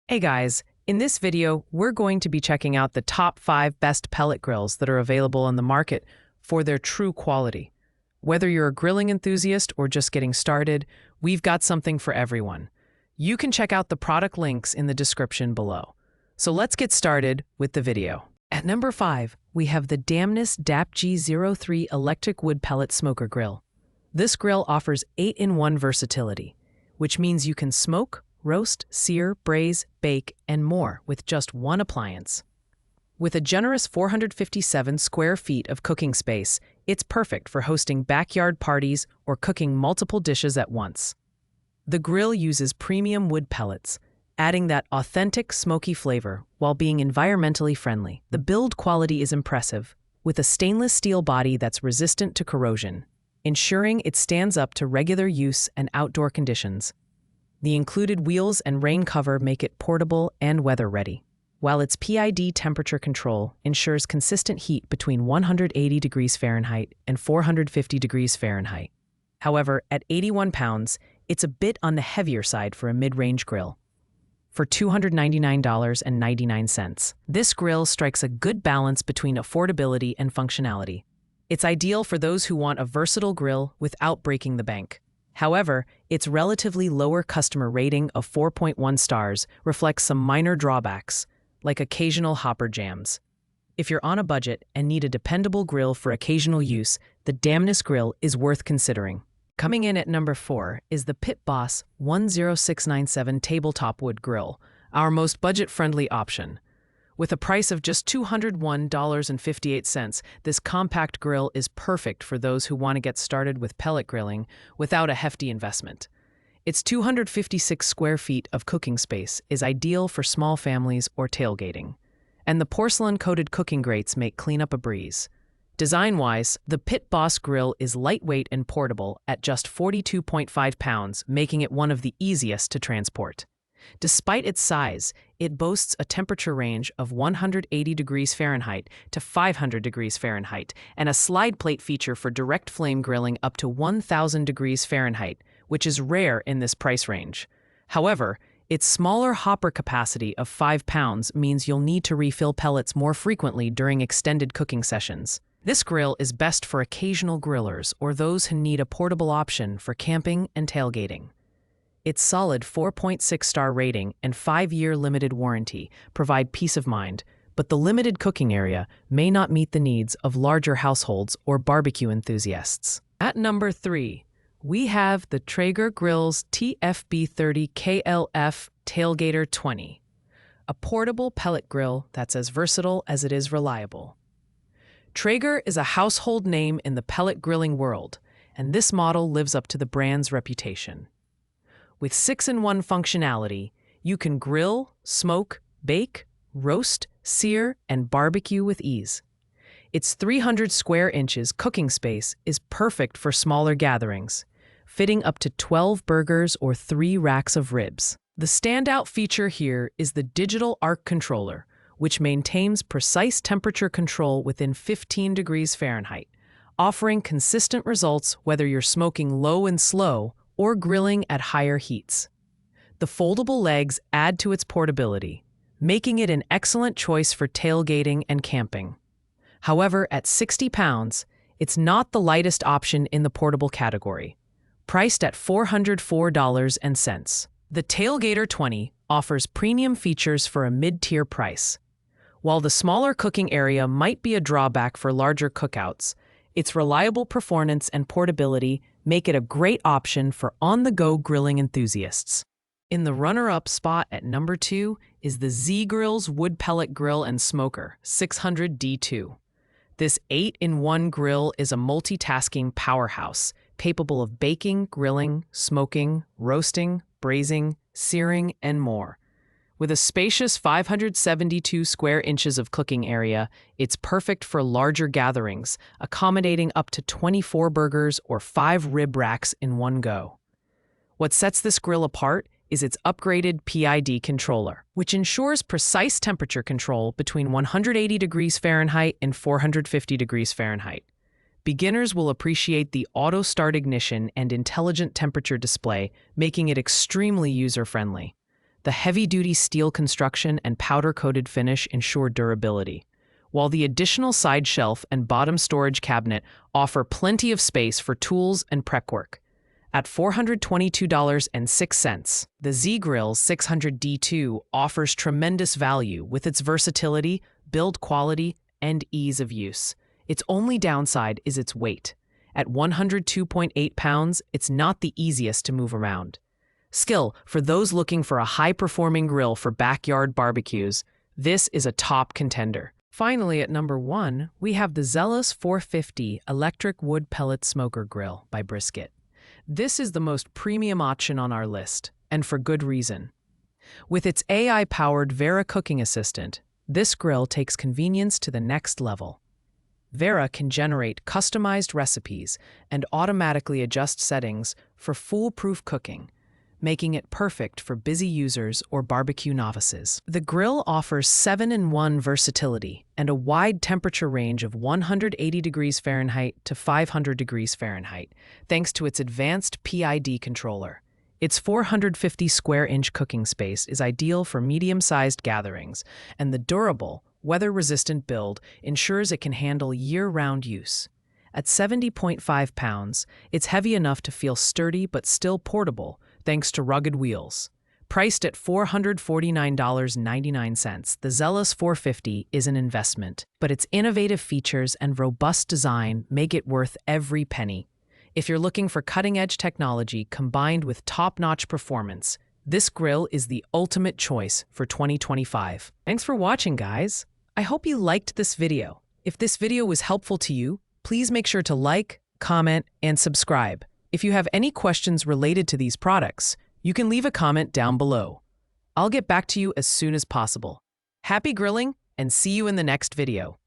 Hey guys, in this video, we're going to be checking out the top 5 best pellet grills that are available on the market for their true quality. Whether you're a grilling enthusiast or just getting started, we've got something for everyone. You can check out the product links in the description below. So let's get started with the video. At number 5, we have the Damnus DAP-G03 Electric Wood Pellet Smoker Grill. This grill offers 8-in-1 versatility, which means you can smoke, roast, sear, braise, bake, and more with just one appliance. With a generous 457 square feet of cooking space, it's perfect for hosting backyard parties or cooking multiple dishes at once. The grill uses premium wood pellets, adding that authentic smoky flavor while being environmentally friendly. The build quality is impressive, with a stainless steel body that's resistant to corrosion, ensuring it stands up to regular use and outdoor conditions. The included wheels and rain cover make it portable and weather-ready, while its PID temperature control ensures consistent heat between 180 degrees Fahrenheit and 450 degrees Fahrenheit. However, at 81 pounds, it's a bit on the heavier side for a mid-range grill. For $299.99, this grill strikes a good balance between affordability and functionality. It's ideal for those who want a versatile grill without breaking the bank. However, its relatively lower customer rating of 4.1 stars reflects some minor drawbacks, like occasional hopper jams. If you're on a budget and need a dependable grill for occasional use, the Damnus grill is worth considering. Coming in at number 4 is the Pit Boss 10697 Tabletop Wood Grill, our most budget-friendly option. With a price of just $201.58, this compact grill is perfect for those who want to get started with pellet grilling without a hefty investment. Its 256 square feet of cooking space is ideal for small families or tailgating, and the porcelain-coated cooking grates make cleanup a breeze. Design-wise, the Pit Boss grill is lightweight and portable at just 42.5 pounds, making it one of the easiest to transport. Despite its size, it boasts a temperature range of 180 degrees Fahrenheit to 500 degrees Fahrenheit and a slide plate feature for direct flame grilling up to 1,000 degrees Fahrenheit, which is rare in this price range. However, its smaller hopper capacity of 5 pounds means you'll need to refill pellets more frequently during extended cooking sessions. This grill is best for occasional grillers or those who need a portable option for camping and tailgating. Its solid 4.6-star rating and 5-year limited warranty provide peace of mind, but the limited cooking area may not meet the needs of larger households or barbecue enthusiasts. At number 3, we have the Traeger Grill's TFB30 KLF Tailgater 20, a portable pellet grill that's as versatile as it is reliable. Traeger is a household name in the pellet grilling world, and this model lives up to the brand's reputation. With 6-in-1 functionality, you can grill, smoke, bake, roast, sear, and barbecue with ease. Its 300 square inches cooking space is perfect for smaller gatherings, fitting up to 12 burgers or 3 racks of ribs. The standout feature here is the digital arc controller, which maintains precise temperature control within 15 degrees Fahrenheit, offering consistent results whether you're smoking low and slow or grilling at higher heats. The foldable legs add to its portability, making it an excellent choice for tailgating and camping. However, at 60 pounds, it's not the lightest option in the portable category, priced at $404.00. The Tailgater 20 offers premium features for a mid-tier price. While the smaller cooking area might be a drawback for larger cookouts, its reliable performance and portability make it a great option for on-the-go grilling enthusiasts. In the runner-up spot at number 2 is the Z-Grill's Wood Pellet Grill and Smoker 600D2. This 8-in-1 grill is a multitasking powerhouse, capable of baking, grilling, smoking, roasting, braising, searing, and more. With a spacious 572 square inches of cooking area, it's perfect for larger gatherings, accommodating up to 24 burgers or 5 rib racks in one go. What sets this grill apart is its upgraded PID controller, which ensures precise temperature control between 180 degrees Fahrenheit and 450 degrees Fahrenheit. Beginners will appreciate the auto-start ignition and intelligent temperature display, making it extremely user-friendly. The heavy-duty steel construction and powder-coated finish ensure durability, while the additional side shelf and bottom storage cabinet offer plenty of space for tools and prep work. At $422.06, the Z-Grill 600D2 offers tremendous value with its versatility, build quality, and ease of use. Its only downside is its weight. At 102.8 pounds, it's not the easiest to move around. Still, for those looking for a high-performing grill for backyard barbecues, this is a top contender. Finally, at number 1, we have the Zealous 450 Electric Wood Pellet Smoker Grill by Brisket. This is the most premium option on our list, and for good reason. With its AI-powered Vera cooking assistant, this grill takes convenience to the next level. Vera can generate customized recipes and automatically adjust settings for foolproof cooking, making it perfect for busy users or barbecue novices. The grill offers 7-in-1 versatility and a wide temperature range of 180 degrees Fahrenheit to 500 degrees Fahrenheit, thanks to its advanced PID controller. Its 450 square inch cooking space is ideal for medium-sized gatherings, and the durable, weather-resistant build ensures it can handle year-round use. At 70.5 pounds, it's heavy enough to feel sturdy but still portable, thanks to rugged wheels. Priced at $449.99, the Zealous 450 is an investment, but its innovative features and robust design make it worth every penny. If you're looking for cutting-edge technology combined with top-notch performance, this grill is the ultimate choice for 2025. Thanks for watching, guys. I hope you liked this video. If this video was helpful to you, please make sure to like, comment, and subscribe. If you have any questions related to these products, you can leave a comment down below. I'll get back to you as soon as possible. Happy grilling, and see you in the next video.